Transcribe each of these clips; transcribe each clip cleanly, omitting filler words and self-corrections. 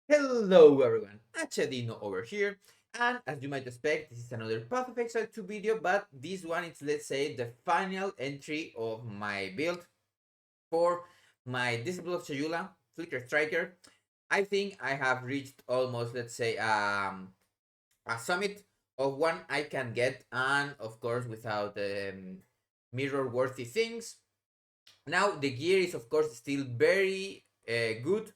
Hello everyone, Hachadino over here, and as you might expect, this is another Path of Exile 2 video, but this one is, let's say, the final entry of my build for my Disciple of Chayula Flicker Striker. I think I have reached almost, let's say, a summit of one I can get, and of course without mirror-worthy things. Now the gear is of course still very good.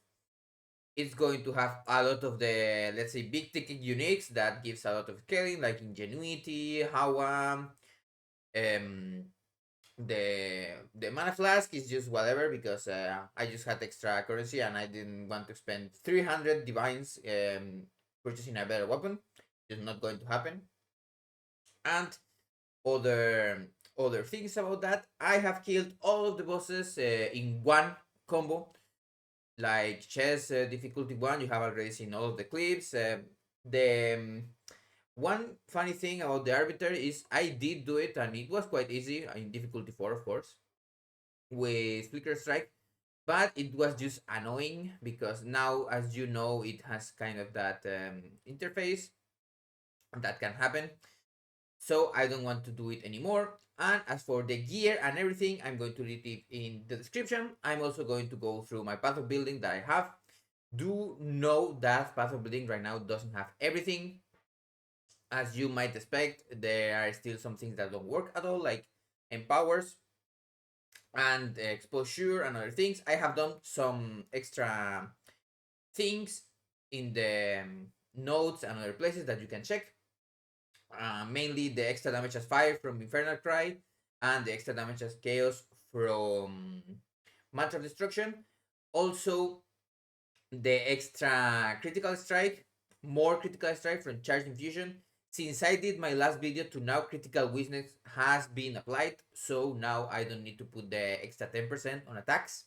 It's going to have a lot of the, let's say, big ticket uniques that gives a lot of scaling, like ingenuity, Hawa. um the mana flask is just whatever because I just had extra currency and I didn't want to spend 300 divines purchasing a better weapon. It's not going to happen. And other things about that, I have killed all of the bosses in one combo, like chess difficulty 1. You have already seen all of the clips. The One funny thing about the arbiter is I did do it and it was quite easy in difficulty 4, of course, with flicker strike, but it was just annoying because now, as you know, it has kind of that interface that can happen, so I don't want to do it anymore. And as for the gear and everything, I'm going to leave it in the description. I'm also going to go through my path of building that I have. Do know that path of building right now doesn't have everything. As you might expect, there are still some things that don't work at all, like empowers and exposure and other things. I have done some extra things in the notes and other places that you can check. Mainly the extra damage as fire from Infernal Cry and the extra damage as chaos from Mantra of Destruction. Also, the extra critical strike, more critical strike from Charge Infusion. Since I did my last video to now, critical weakness has been applied, so now I don't need to put the extra 10% on attacks.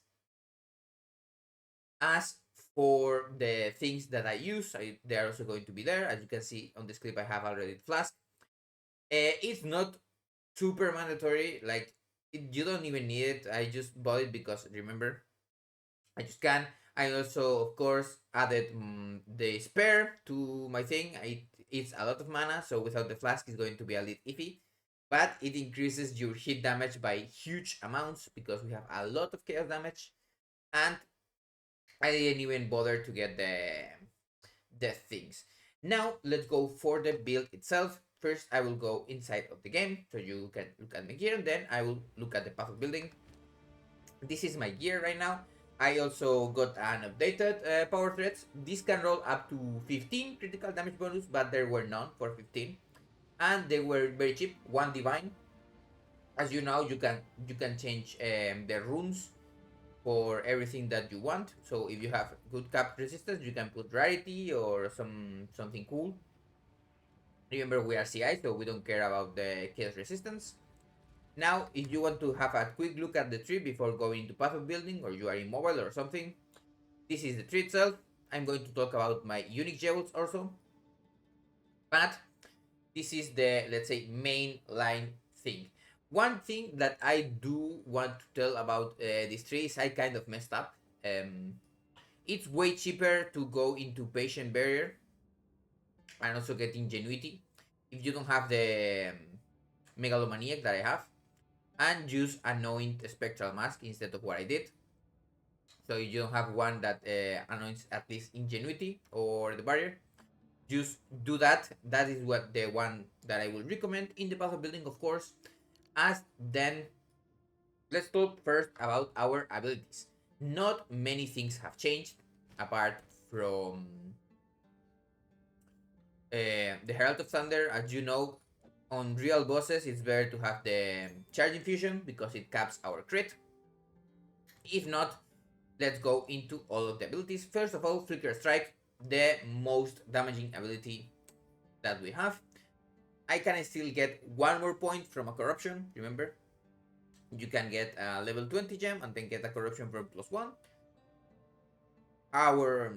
As for the things that I use, they are also going to be there. As you can see on this clip, I have already Flask. It's not super mandatory, like you don't even need it. I just bought it because, remember, I just can. I also, of course, added the spare to my thing. It's a lot of mana, so without the flask, it's going to be a little iffy. But it increases your hit damage by huge amounts because we have a lot of chaos damage. And I didn't even bother to get the things. Now, let's go for the build itself. First, I will go inside of the game so you can look at my gear, and then I will look at the path of building. This is my gear right now. I also got an updated power threats. This can roll up to 15 critical damage bonus, but there were none for 15, and they were very cheap. One divine. As you know, you can change the runes for everything that you want. So if you have good cap resistance, you can put rarity or something cool. Remember, we are CI, so we don't care about the chaos resistance. Now, if you want to have a quick look at the tree before going into path of building, or you are in mobile or something, this is the tree itself. I'm going to talk about my unique jewels also, but this is the, let's say, main line thing. One thing that I do want to tell about this tree is I kind of messed up. It's way cheaper to go into patient barrier and also get ingenuity if you don't have the megalomaniac that I have, and use anoint spectral mask instead of what I did. So you don't have one that anoints at least ingenuity or the barrier, just do that. That is what the one that I will recommend in the path of building, of course. As then, let's talk first about our abilities. Not many things have changed apart from the Herald of Thunder. As you know, on real bosses it's better to have the charge infusion because it caps our crit. If not, let's go into all of the abilities. First of all, Flicker Strike, the most damaging ability that we have. I can still get one more point from a corruption. Remember, you can get a level 20 gem and then get a corruption from +1. Our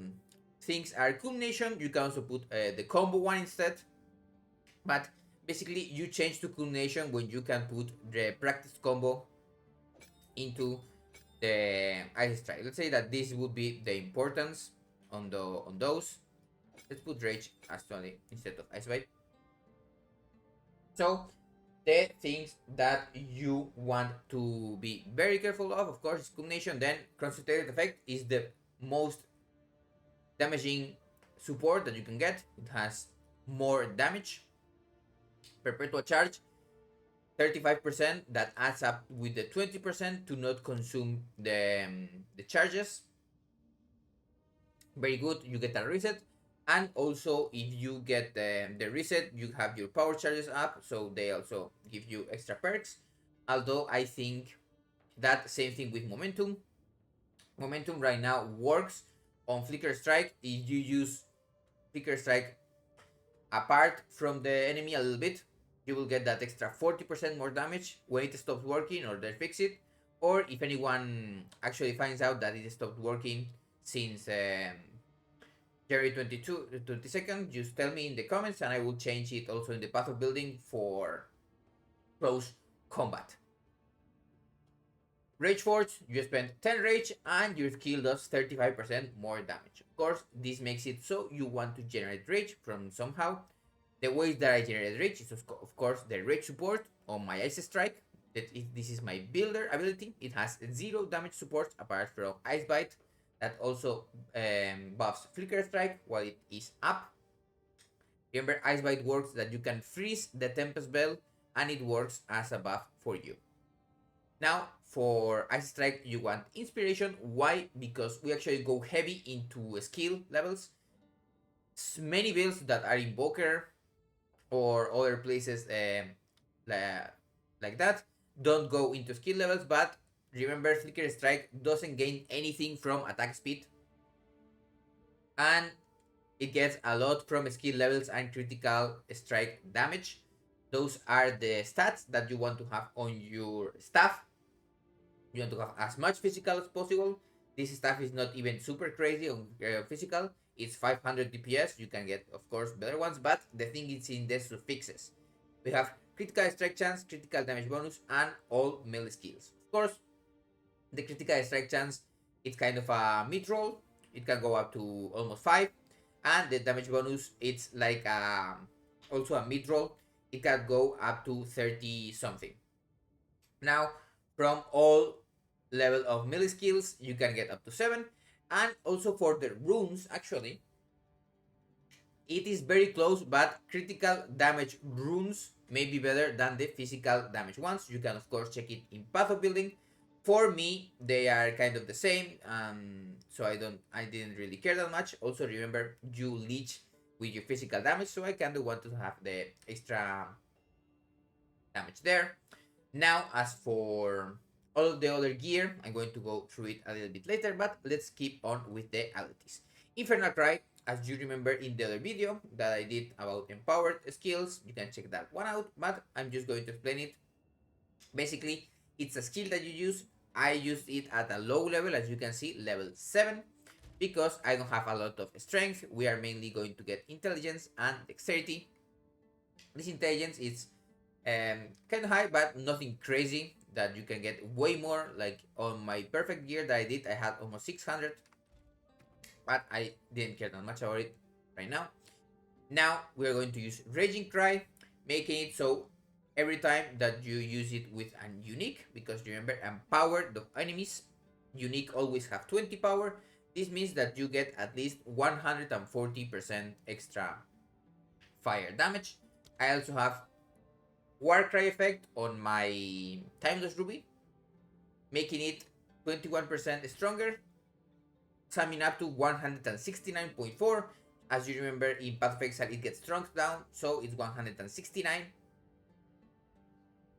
things are culmination. You can also put the combo one instead, but basically you change to culmination when you can put the practice combo into the ice strike. Let's say that this would be the importance. on those. Let's put rage actually instead of ice bite. So the things that you want to be very careful of course, is culmination. Then concentrated effect is the most damaging support that you can get. It has more damage. Perpetual charge, 35%, that adds up with the 20% to not consume the charges. Very good, you get a reset. And also if you get the reset, you have your power charges up, so they also give you extra perks. Although I think that same thing with momentum. Momentum right now works on flicker strike. If you use flicker strike apart from the enemy a little bit, you will get that extra 40% more damage when it stops working or they fix it. Or if anyone actually finds out that it stopped working since January 22nd, just tell me in the comments and I will change it also in the path of building for close combat. Rage Force, you spend 10 rage and your skill does 35% more damage. Of course, this makes it so you want to generate rage from somehow. The ways that I generate rage is of course the rage support on my Ice Strike. This is my builder ability. It has 0 damage support apart from Ice Bite. That also buffs Flicker Strike while it is up. Remember, Ice Bite works that you can freeze the Tempest Bell and it works as a buff for you. Now, for Ice Strike, you want Inspiration. Why? Because we actually go heavy into skill levels. Many builds that are Invoker or other places like that don't go into skill levels, but remember, Flicker Strike doesn't gain anything from attack speed, and it gets a lot from skill levels and critical strike damage. Those are the stats that you want to have on your staff. You want to have as much physical as possible. This stuff is not even super crazy on physical. It's 500 DPS. You can get, of course, better ones, but the thing is in the suffixes. We have critical strike chance, critical damage bonus, and all melee skills. Of course, the critical strike chance, it's kind of a mid-roll. It can go up to almost 5. And the damage bonus, it's like also a mid-roll. It can go up to 30 something. Now, from all level of melee skills, you can get up to 7. And also for the runes, actually, it is very close, but critical damage runes may be better than the physical damage ones. You can, of course, check it in path of building. For me, they are kind of the same, so I didn't really care that much. Also, remember, you leech with your physical damage, so I kind of want to have the extra damage there. Now, as for all of the other gear, I'm going to go through it a little bit later, but let's keep on with the abilities. Infernal Cry, as you remember in the other video that I did about empowered skills, you can check that one out, but I'm just going to explain it. Basically, it's a skill that you use. I used it at a low level, as you can see, level 7, because I don't have a lot of strength. We are mainly going to get intelligence and dexterity. This intelligence is kind of high, but nothing crazy that you can get way more. Like on my perfect gear that I did, I had almost 600, but I didn't care that much about it right now. Now we're going to use Raging Cry, making it so every time that you use it with a unique, because remember, empowered the enemies, unique always have 20 power. This means that you get at least 140% extra fire damage. I also have Warcry effect on my Timeless Ruby, making it 21% stronger, summing up to 169.4. As you remember, in Path of Exile it gets shrunk down, so it's 169.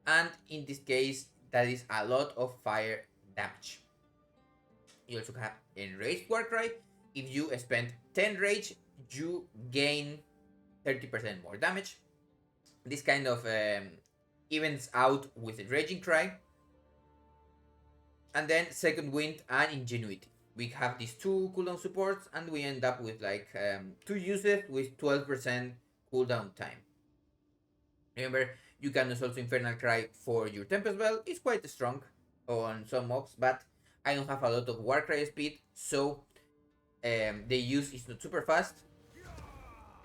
And in this case, that is a lot of fire damage. You also have Enraged Warcry. If you spend 10 rage, you gain 30% more damage. This kind of evens out with Raging Cry. And then Second Wind and Ingenuity. We have these two cooldown supports, and we end up with like 2 uses with 12% cooldown time. Remember, you can use also Infernal Cry for your Tempest Bell. It's quite strong on some mobs, but I don't have a lot of Warcry speed, so they use is not super fast.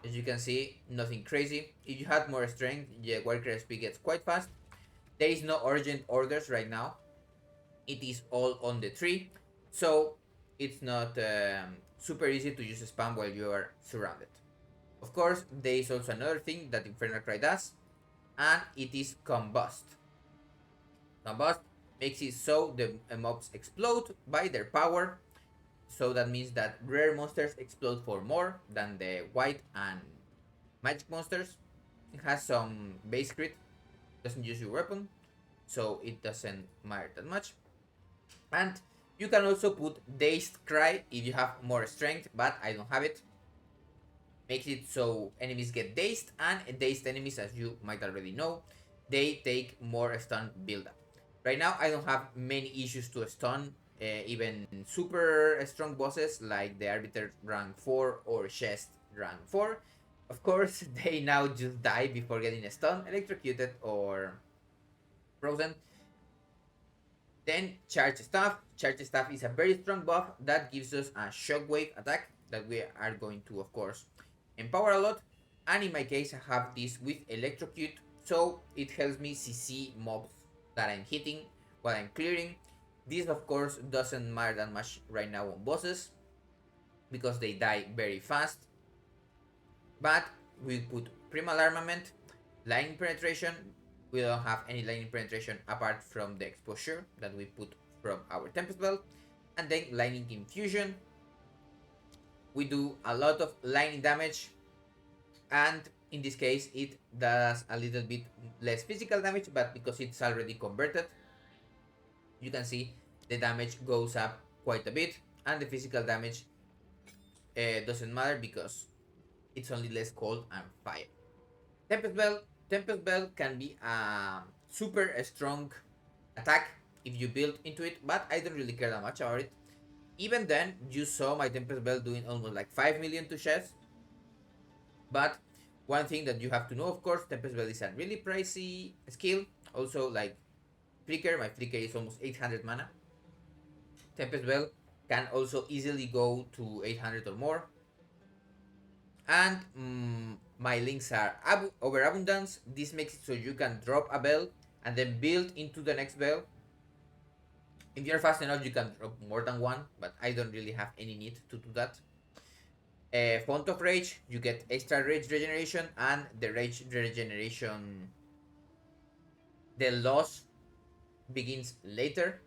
As you can see, nothing crazy. If you had more strength, the worker speed gets quite fast. There is no urgent orders right now. It is all on the tree, so it's not super easy to use spam while you are surrounded. Of course, there is also another thing that Infernal Cry does, and it is combust. Combust makes it so the mobs explode by their power, so that means that rare monsters explode for more than the white and magic monsters. It has some base crit, doesn't use your weapon, so it doesn't matter that much. And you can also put Dazed Cry if you have more strength, but I don't have it. Makes it so enemies get dazed, and dazed enemies, as you might already know, they take more stun build up. Right now, I don't have many issues to stun, even super strong bosses like the Arbiter rank 4 or Chest rank 4. Of course, they now just die before getting stunned, electrocuted, or frozen. Then Charge Staff. Charge Staff is a very strong buff that gives us a shockwave attack that we are going to, of course, empower a lot. And in my case, I have this with Electrocute, so it helps me CC mobs that I'm hitting while I'm clearing. This, of course, doesn't matter that much right now on bosses because they die very fast. But we put Primal Armament, Lightning Penetration. We don't have any lightning penetration apart from the exposure that we put from our Tempest Bell. And then lightning infusion. We do a lot of lightning damage, and in this case it does a little bit less physical damage, but because it's already converted, you can see the damage goes up quite a bit, and the physical damage doesn't matter because it's only less cold and fire. Tempest Bell Tempest Bell can be a super strong attack if you build into it, but I don't really care that much about it. Even then, you saw my Tempest Bell doing almost like 5 million to chess. But one thing that you have to know, of course, Tempest Bell is a really pricey skill. Also, like Flicker, my Flicker is almost 800 mana. Tempest Bell can also easily go to 800 or more. And my links are Overabundance. This makes it so you can drop a bell and then build into the next bell. If you're fast enough, you can drop more than one, but I don't really have any need to do that. Font of Rage, you get extra rage regeneration, and the rage regeneration, the loss begins later.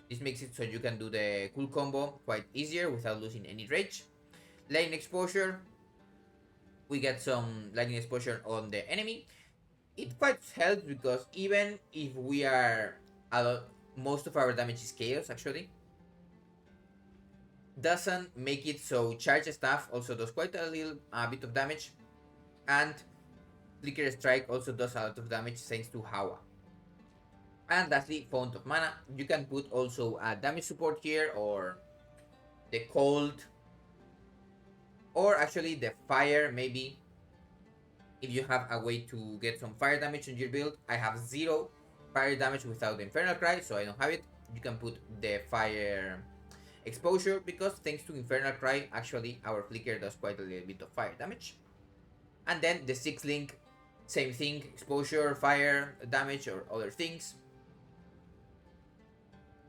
This makes it so you can do the cool combo quite easier without losing any rage. Lightning Exposure, we get some lightning exposure on the enemy. It quite helps because even if we are most of our damage is chaos actually, doesn't make it so Charge Staff also does quite a bit of damage, and Flicker Strike also does a lot of damage thanks to Hawa. And lastly, Font of Mana. You can put also a damage support here, or the cold, or actually the fire maybe. If you have a way to get some fire damage on your build, I have 0 fire damage without the Infernal Cry, so I don't have it. You can put the fire exposure because thanks to Infernal Cry, actually our Flicker does quite a little bit of fire damage. And then the 6 link, same thing, exposure, fire damage, or other things.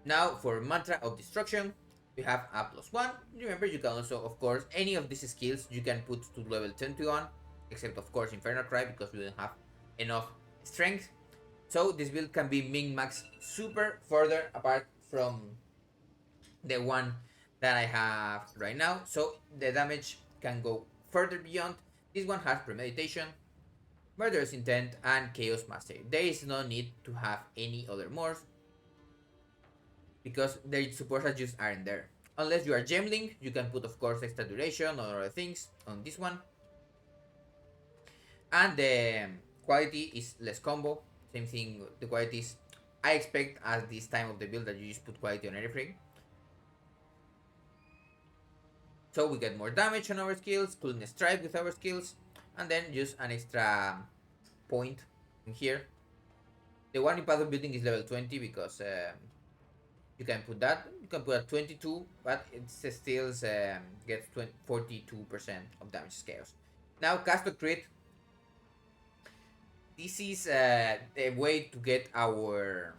Now for Mantra of Destruction, we have a +1. Remember, you can also, of course, any of these skills you can put to level 21, except of course Infernal Cry because we don't have enough strength. So this build can be min-max super further apart from the one that I have right now. So the damage can go further beyond. This one has Premeditation, Murderous Intent, and Chaos Mastery. There is no need to have any other morphs because their supports just aren't there. Unless you are Gemling, you can put, of course, extra duration or other things on this one. And the quality is less combo. Same thing, the qualities. I expect at this time of the build that you just put quality on everything. So we get more damage on our skills, coolness strike with our skills, and then just an extra point in here. The one in Path of Building is level 20 because You can put that. You can put a 22, but it still gets 42% of damage chaos. Now cast a crit. This is the way to get our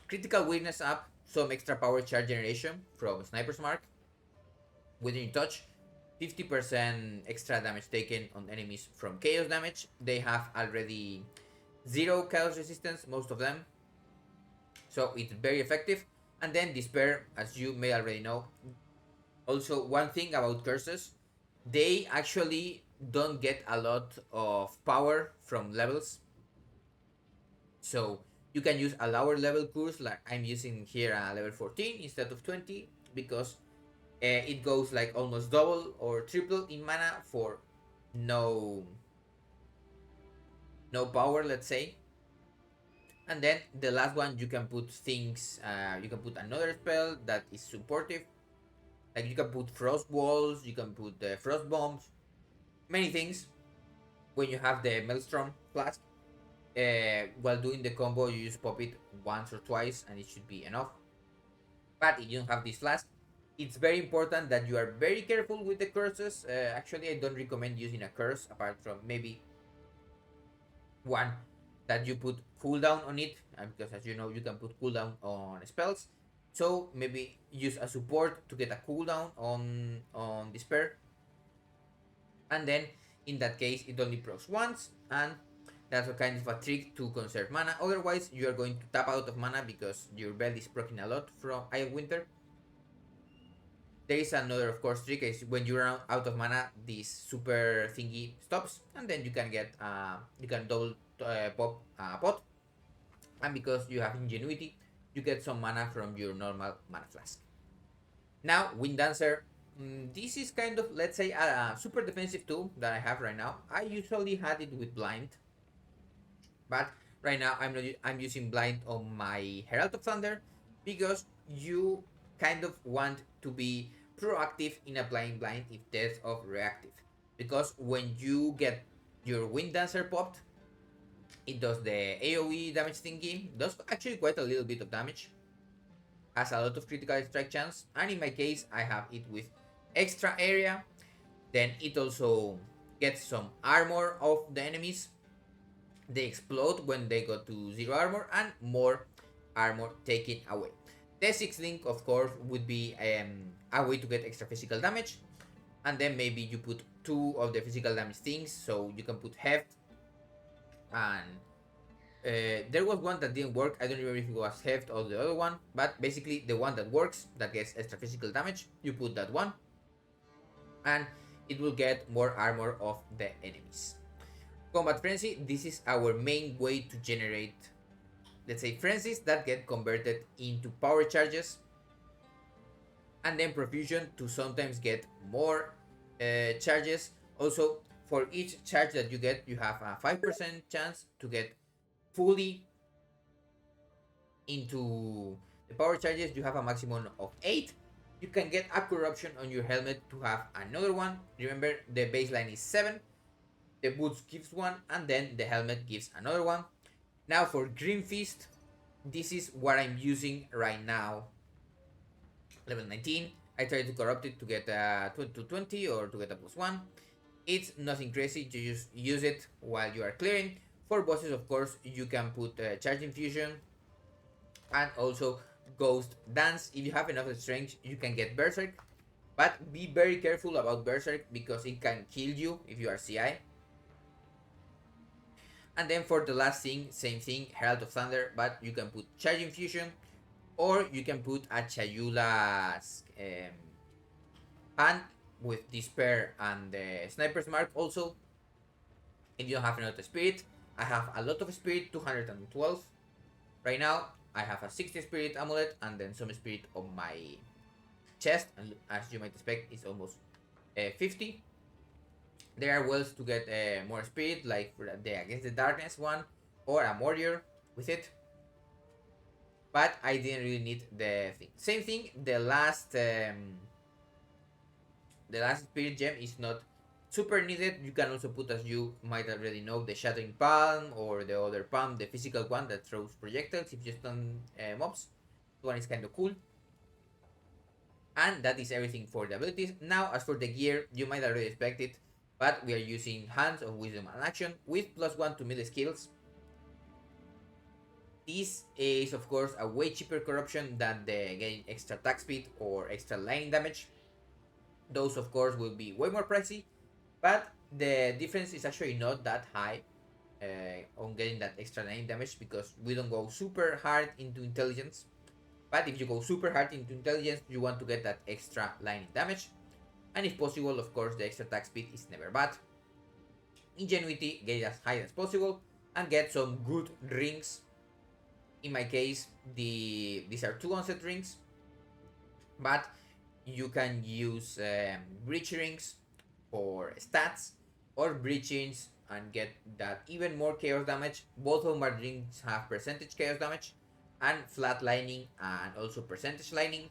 critical weakness up, some extra power charge generation from Sniper's Mark. Within touch, 50% extra damage taken on enemies from chaos damage. They have already 0 chaos resistance, most of them, so it's very effective. And then Despair, as you may already know. Also, one thing about curses, they actually don't get a lot of power from levels. So you can use a lower level curse, like I'm using here a level 14 instead of 20, because it goes like almost double or triple in mana for no no power, let's say. And then the last one, you can put things, you can put another spell that is supportive, like you can put frost walls, you can put frost bombs, many things. When you have the maelstrom flask, while doing the combo, you just pop it once or twice and it should be enough. But if you don't have this flask, it's very important that you are very careful with the curses. Actually, I don't recommend using a curse apart from maybe one that you put cooldown on it, because as you know, you can put cooldown on spells. So maybe use a support to get a cooldown on Despair, and then in that case it only procs once, and that's a kind of a trick to conserve mana. Otherwise, you are going to tap out of mana because your bell is proccing a lot from Eye of Winter. There is another, of course, trick is when you run out of mana, this super thingy stops, and then you can get you can double pop pot, and because you have ingenuity, you get some mana from your normal mana flask. Now, Wind Dancer. This is kind of, let's say, a super defensive tool that I have right now. I usually had it with blind, but right now I'm not. I'm using blind on my Herald of Thunder because you kind of want to be proactive in applying blind instead of reactive. Because when you get your Wind Dancer popped, it does the AoE damage thingy. Does actually quite a little bit of damage. Has a lot of critical strike chance, and in my case, I have it with extra area. Then it also gets some armor of the enemies. They explode when they go to 0 armor, and more armor taken away. The 6th link, of course, would be a way to get extra physical damage. And then maybe you put 2 of the physical damage things, so you can put Heft. And there was one that didn't work. I don't remember if it was Heft or the other one, but basically the one that works, that gets extra physical damage, you put that one, and it will get more armor of the enemies. Combat Frenzy, this is our main way to generate, let's say, frenzies that get converted into power charges, and then Profusion to sometimes get more charges. Also, for each charge that you get, you have a 5% chance to get fully into the power charges. You have a maximum of 8. You can get a corruption on your helmet to have another one. Remember, the baseline is 7. The boots gives 1, and then the helmet gives another one. Now for Green Fist, this is what I'm using right now. Level 19. I try to corrupt it to get a 20 or to get a +1. It's nothing crazy, you just use it while you are clearing. For bosses, of course, you can put Charge Infusion and also Ghost Dance. If you have enough strength, you can get Berserk. But be very careful about Berserk because it can kill you if you are CI. And then for the last thing, same thing, Herald of Thunder, but you can put Charge Infusion, or you can put a Chayula's hand with Despair and the Sniper's Mark also. If you don't have enough Spirit, I have a lot of Spirit, 212. Right now, I have a 60 Spirit Amulet and then some Spirit on my chest, and as you might expect, it's almost 50. There are ways to get more Spirit, like for the Against the Darkness one, or a Warrior with it. But I didn't really need the thing. Same thing, the last Spirit Gem is not super needed. You can also put, as you might already know, the Shattering Palm or the other palm, the physical one that throws projectiles if you stun mobs. One is kind of cool. And that is everything for the abilities. Now, as for the gear, you might already expect it, but we are using Hands of Wisdom and Action with +1 to melee skills. This is, of course, a way cheaper corruption than the getting extra attack speed or extra lightning damage. Those, of course, will be way more pricey, but the difference is actually not that high on getting that extra lightning damage because we don't go super hard into intelligence. But if you go super hard into intelligence, you want to get that extra lightning damage. And if possible, of course, the extra attack speed is never bad. Ingenuity, get it as high as possible and get some good rings. In my case, these are 2 onset rings, but you can use breach rings for stats or breach rings and get that even more chaos damage. Both of my rings have percentage chaos damage and flat lightning and also percentage lightning.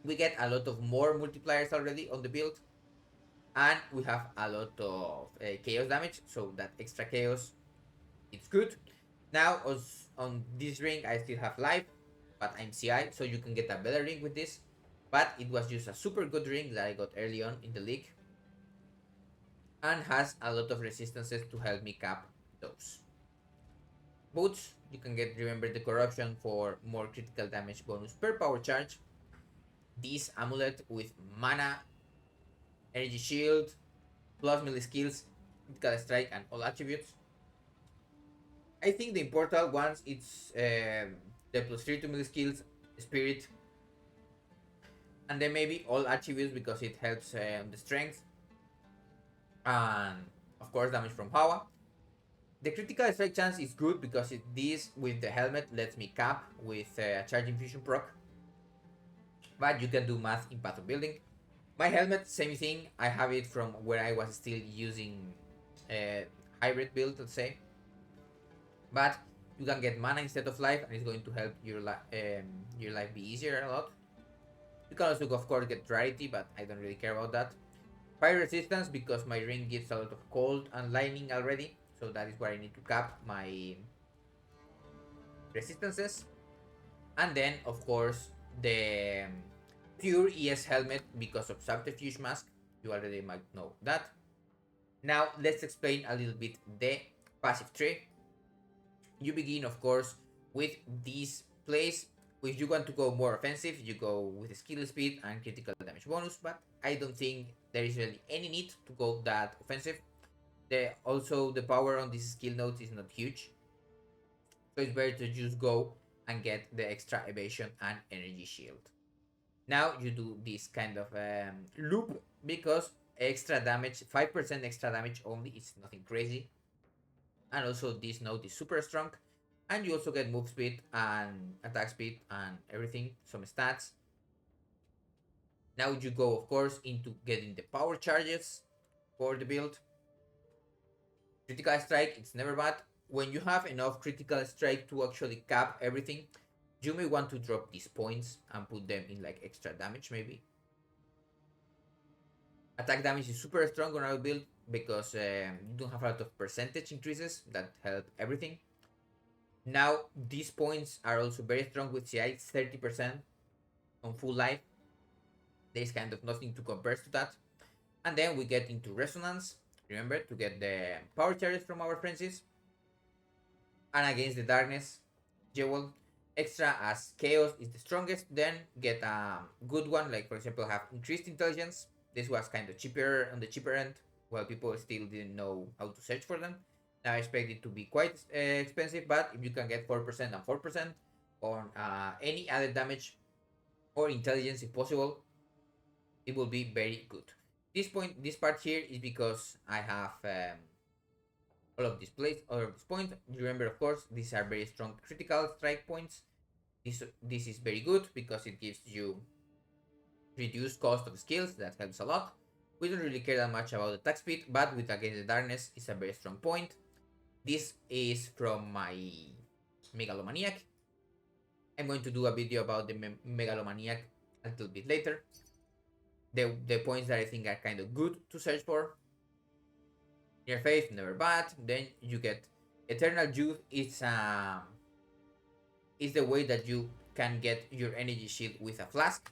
We get a lot of more multipliers already on the build, and we have a lot of chaos damage, so that extra chaos, it's good. Now on this ring I still have life, but I'm CI, so you can get a better ring with this, but it was just a super good ring that I got early on in the league and has a lot of resistances to help me cap those. Boots, you can get, remember, the corruption for more critical damage bonus per power charge. This amulet with mana, energy shield, plus melee skills, critical strike, and all attributes. I think the important ones it's the +3 to melee skills, spirit, and then maybe all attributes because it helps the strength, and of course damage from power. The critical strike chance is good because this with the helmet lets me cap with charge infusion proc, but you can do math in path of building. My helmet, same thing. I have it from where I was still using hybrid build, let's say. But you can get mana instead of life, and it's going to help your life be easier a lot. You can also, of course, get rarity, but I don't really care about that. Fire resistance, because my ring gives a lot of cold and lightning already, so that is where I need to cap my resistances. And then, of course, the pure ES helmet because of subterfuge mask. You already might know that. Now let's explain a little bit the passive tree. You begin, of course, with this place. If you want to go more offensive, you go with skill speed and critical damage bonus, but I don't think there is really any need to go that offensive. Also, the power on these skill nodes is not huge, so it's better to just go and get the extra evasion and energy shield. Now you do this kind of loop because extra damage, 5% extra damage only, is nothing crazy. And also this node is super strong. And you also get move speed and attack speed and everything, some stats. Now you go, of course, into getting the power charges for the build. Critical strike, it's never bad. When you have enough critical strike to actually cap everything, you may want to drop these points and put them in like extra damage maybe. Attack damage is super strong on our build because you don't have a lot of percentage increases that help everything. Now these points are also very strong with CI, 30% on full life. There's kind of nothing to compare to that. And then we get into resonance. Remember to get the power charges from our frenzies. And against the darkness, Jewel extra as chaos is the strongest. Then get a good one, like for example have increased intelligence. This was kind of cheaper on the cheaper end, while people still didn't know how to search for them. Now I expect it to be quite expensive, but if you can get 4% and 4% on any other damage or intelligence if possible, it will be very good. This part here is because I have all of this point. Remember, of course, these are very strong critical strike points. This is very good because it gives you reduced cost of skills. That helps a lot. We don't really care that much about the attack speed, but with Against the Darkness is a very strong point. This is from my Megalomaniac. I'm going to do a video about the Megalomaniac a little bit later. The points that I think are kind of good to search for. Near Faith, never bad. Then you get Eternal Youth. It's the way that you can get your energy shield with a flask.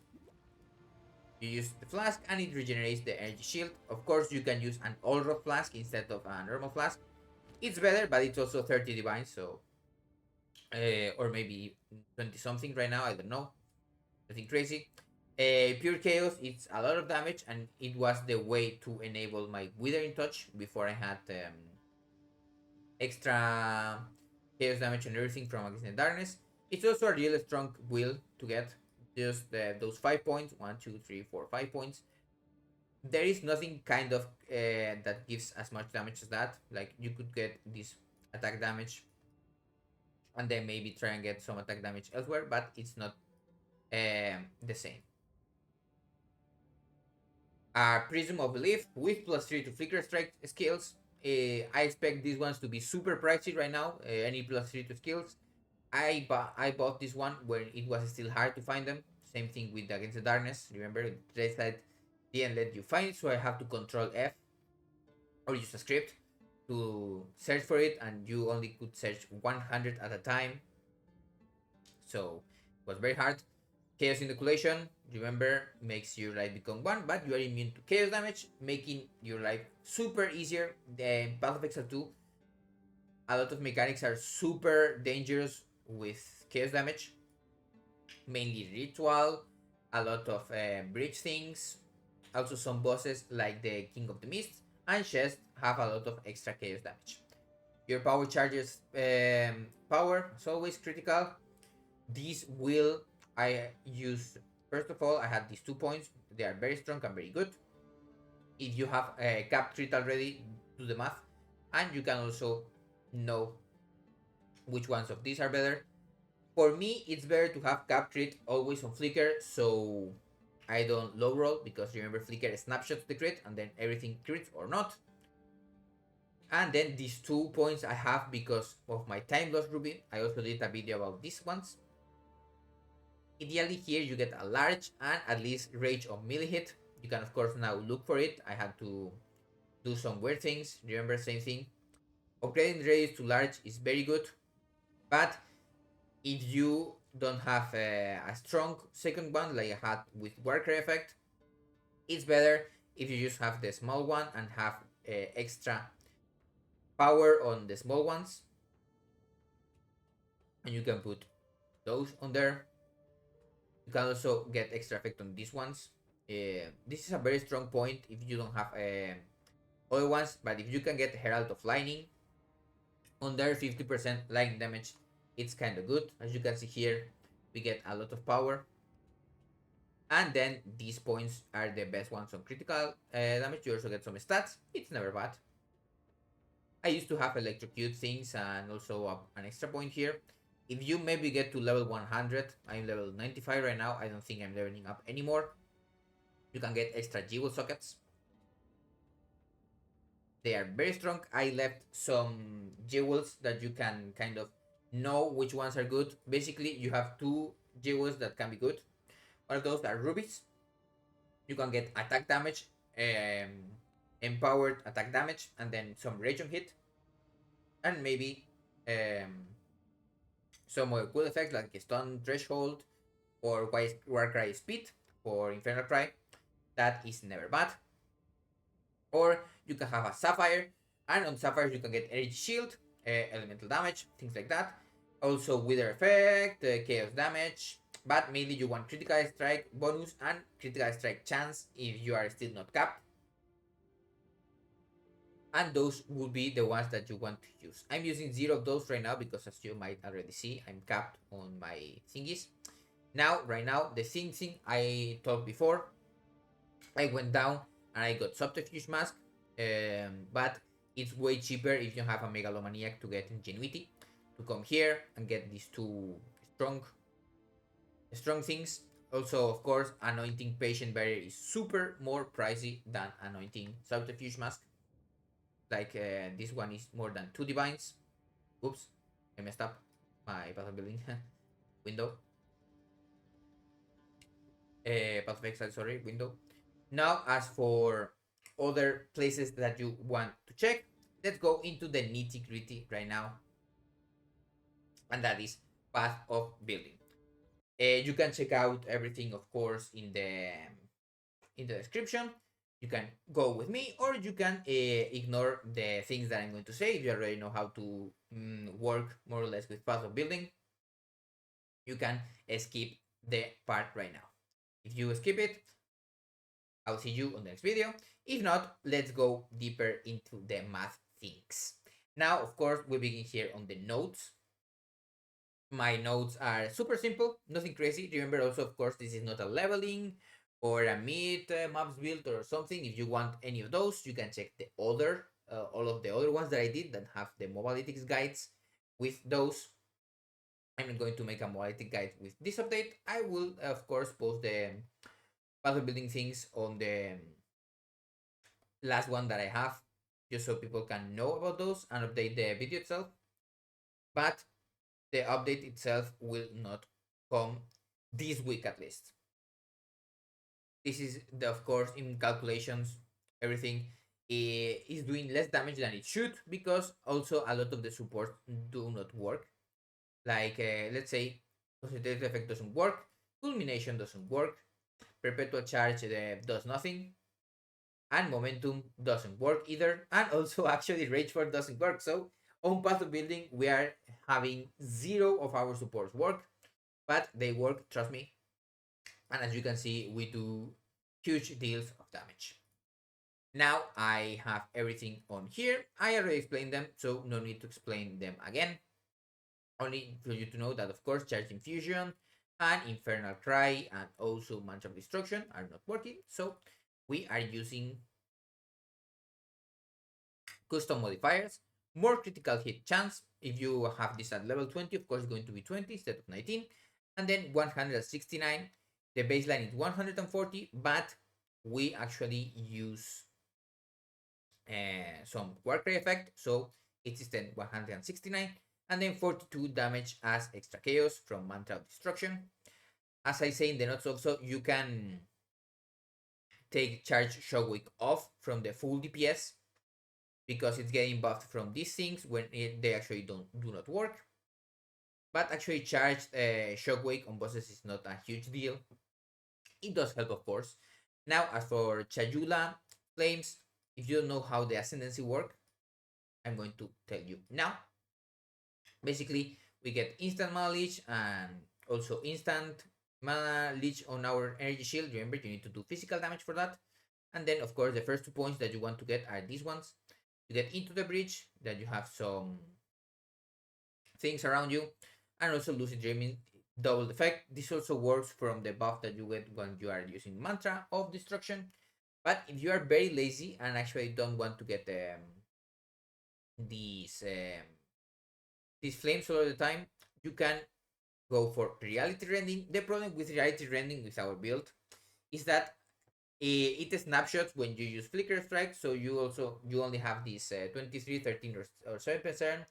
You use the flask and it regenerates the energy shield. Of course, you can use an all-rod flask instead of a normal flask. It's better, but it's also 30 divine, so or maybe 20 something right now. I don't know. Nothing crazy. Pure chaos. It's a lot of damage, and it was the way to enable my withering touch before I had extra chaos damage and everything from against the darkness. It's also a really strong will to get just those 5 points. 1, 2, 3, 4, 5 points. There is nothing kind of that gives as much damage as that. Like you could get this attack damage and then maybe try and get some attack damage elsewhere, but it's not the same. Prism of Belief with +3 to Flicker Strike skills. I expect these ones to be super pricey right now. Any +3 to skills. I bought this one when it was still hard to find them. Same thing with Against the Darkness. Remember, they said didn't let you find it, so I have to Control F or use a script to search for it, and you only could search 100 at a time. So it was very hard. Chaos Inoculation, remember, makes your life become 1, but you are immune to chaos damage, making your life super easier. The Path of Exile 2, a lot of mechanics are super dangerous with chaos damage. Mainly Ritual, a lot of bridge things. Also some bosses like the King of the Mist and Chest have a lot of extra chaos damage. Your power charges power is always critical. These will I use. First of all, I had these 2 points. They are very strong and very good. If you have a cap crit already, do the math, and you can also know which ones of these are better. For me, it's better to have cap crit always on flicker, so I don't low roll, because remember, flicker snapshots the crit and then everything crits or not. And then these 2 points I have because of my time loss ruby. I also did a video about these ones. Ideally here you get a large and at least rage of melee hit. You can of course now look for it. I had to do some weird things. Remember, same thing. Upgrading radius to large is very good, but if you don't have a strong second one like I had with Warcry effect, it's better if you just have the small one and have extra power on the small ones, and you can put those on there. You can also get extra effect on these ones. This is a very strong point if you don't have other ones, but if you can get Herald of Lightning on there, 50% lightning damage, it's kind of good. As you can see here, we get a lot of power. And then these points are the best ones on critical damage. You also get some stats. It's never bad. I used to have electrocute things and also an extra point here. If you maybe get to level 100, I'm level 95 right now. I don't think I'm leveling up anymore. You can get extra jewel sockets. They are very strong. I left some jewels that you can kind of know which ones are good. Basically, you have 2 jewels that can be good. One of those are rubies. You can get attack damage, empowered attack damage, and then some region hit, and maybe some more cool effects like stun threshold or Warcry speed for Infernal Cry. That is never bad. Or you can have a Sapphire, and on Sapphire you can get energy shield, elemental damage, things like that. Also wither effect, chaos damage, but mainly you want critical strike bonus and critical strike chance if you are still not capped. And those would be the ones that you want to use. I'm using 0 of those right now because, as you might already see, I'm capped on my thingies. Now, right now, the same thing I talked before, I went down and I got Subterfuge Mask, but it's way cheaper if you have a Megalomaniac to get Ingenuity, to come here and get these 2 strong things. Also, of course, Anointing Patient Barrier is super more pricey than Anointing Subterfuge Mask. Like this one is more than 2 divines. Oops, I messed up my path of building window. Path of exile, sorry, window. Now, as for other places that you want to check, let's go into the nitty gritty right now, and that is path of building. You can check out everything, of course, in the description. You can go with me, or you can ignore the things that I'm going to say. If you already know how to work more or less with path of building, you can skip the part right now. If you skip it, I'll see you on the next video. If not, let's go deeper into the math things. Now, of course, we begin here on the notes. My notes are super simple, nothing crazy. Remember also, of course, this is not a leveling or a mid maps build or something. If you want any of those, you can check the other, all of the other ones that I did that have the mobalytics guides with those. I'm not going to make a mobalytic guide with this update. I will, of course, post the puzzle building things on the last one that I have, just so people can know about those and update the video itself. But the update itself will not come this week at least. This is, of course, in calculations, everything is doing less damage than it should, because also a lot of the supports do not work. Like, let's say, concentrated effect doesn't work, culmination doesn't work, perpetual charge does nothing, and momentum doesn't work either, and also actually rage force doesn't work. So on path of building, we are having zero of our supports work, but they work, trust me. And as you can see, we do huge deals of damage. Now I have everything on here. I already explained them, so no need to explain them again. Only for you to know that, of course, Charge Infusion and Infernal Cry and also Mantra of Destruction are not working. So we are using custom modifiers, more critical hit chance. If you have this at level 20, of course, it's going to be 20 instead of 19. And then 169. The baseline is 140, but we actually use some Warcry effect, so it's instead 169. And then 42 damage as extra chaos from Mantra of Destruction. As I say in the notes also, you can take Charge Shockwave off from the full DPS, because it's getting buffed from these things when they actually do not work. But actually, charged Shockwave on bosses is not a huge deal. It does help, of course. Now, as for Chayula Flames, if you don't know how the Ascendancy work, I'm going to tell you now. Basically, we get instant mana leech and also instant mana leech on our energy shield. Remember, you need to do physical damage for that. And then, of course, the first 2 points that you want to get are these ones. You get into the bridge, that you have some things around you, and also lucid dreaming double effect. This also works from the buff that you get when you are using Mantra of Destruction. But if you are very lazy and actually don't want to get these flames all the time, you can go for reality rending. The problem with reality rending with our build is that it snapshots when you use flicker strike, so you only have these 23, 13, or 7%.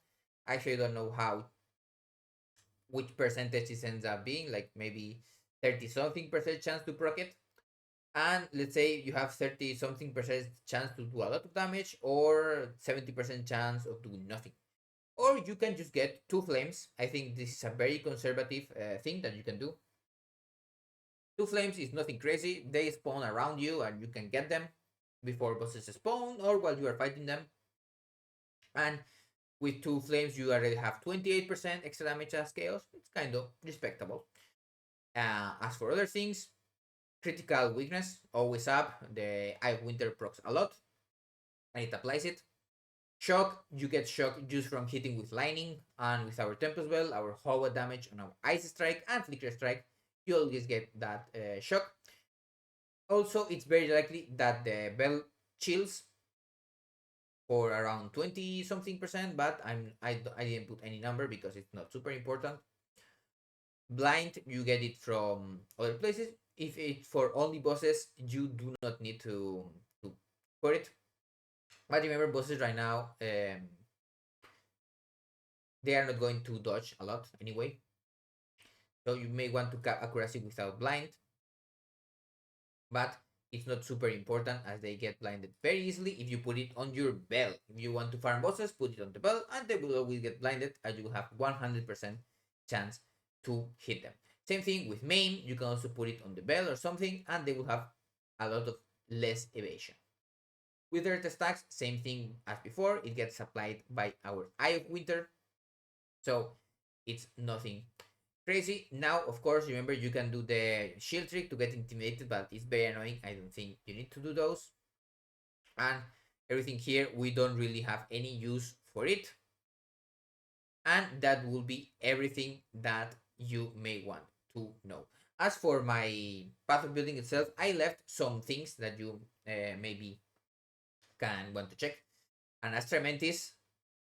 I actually don't know which percentage it ends up being, like maybe 30 something percent chance to proc it. And let's say you have 30 something percent chance to do a lot of damage, or 70% chance of doing nothing. Or you can just get 2 flames. I think this is a very conservative thing that you can do. 2 flames is nothing crazy. They spawn around you and you can get them before bosses spawn or while you are fighting them. And with 2 flames, you already have 28% extra damage as chaos. It's kind of respectable. As for other things, critical weakness, always up. The Eye of Winter procs a lot, and it applies it. Shock, you get shock just from hitting with lightning, and with our Tempest Bell, our hollow damage on our Ice Strike and Flicker Strike, you always get that shock. Also, it's very likely that the bell chills for around 20 something percent, but I didn't put any number because it's not super important. Blind, you get it from other places. If it's for only bosses, you do not need to for it. But remember, bosses right now, they are not going to dodge a lot anyway. So you may want to cap accuracy without blind. But it's not super important, as they get blinded very easily if you put it on your bell. If you want to farm bosses, put it on the bell and they will always get blinded, as you will have 100% chance to hit them. Same thing with main, you can also put it on the bell or something, and they will have a lot of less evasion. With their stacks, same thing as before, it gets applied by our Eye of Winter, so it's nothing crazy. Now, of course, remember you can do the shield trick to get intimidated, but it's very annoying. I don't think you need to do those. And everything here, we don't really have any use for it. And that will be everything that you may want to know. As for my path of building itself, I left some things that you maybe can want to check. And Astra Mentis,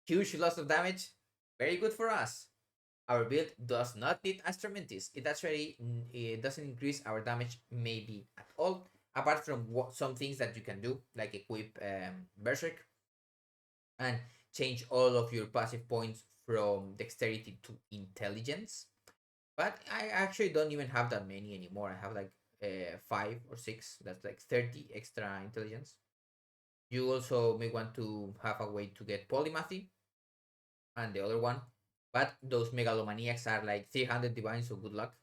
huge loss of damage, very good for us. Our build does not need Astra Mentis. It actually it doesn't increase our damage maybe at all, apart from some things that you can do, like equip Berserk and change all of your passive points from dexterity to intelligence. But I actually don't even have that many anymore. I have like 5 or 6. That's like 30 extra intelligence. You also may want to have a way to get polymathy and the other one. But those megalomaniacs are like 300 divine, so good luck.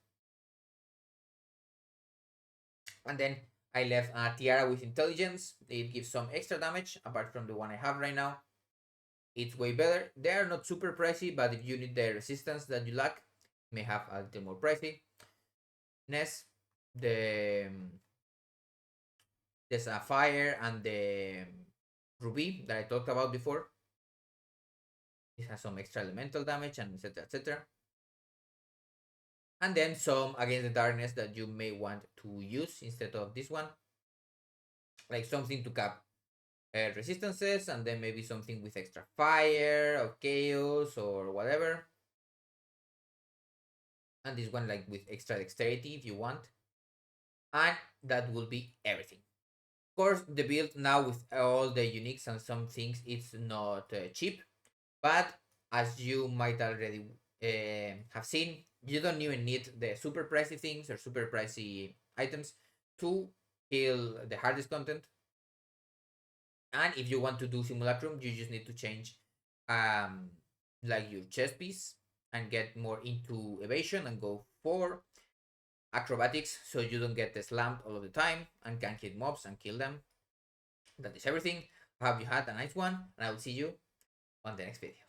And then I left a tiara with intelligence. It gives some extra damage apart from the one I have right now. It's way better. They are not super pricey, but if you need the resistance that you lack, may have a little more pricey. Next, the sapphire and the ruby that I talked about before. It has some extra elemental damage and etc. etc. And then some against the darkness that you may want to use instead of this one, like something to cap resistances, and then maybe something with extra fire or chaos or whatever. And this one like with extra dexterity if you want. And that will be everything. Of course, the build now with all the uniques and some things, it's not cheap, but as you might already have seen, you don't even need the super pricey things or super pricey items to kill the hardest content. And if you want to do simulacrum, you just need to change like your chest piece and get more into evasion and go for acrobatics so you don't get slammed all of the time and can hit mobs and kill them. That is everything. I hope you had a nice one, and I will see you on the next video.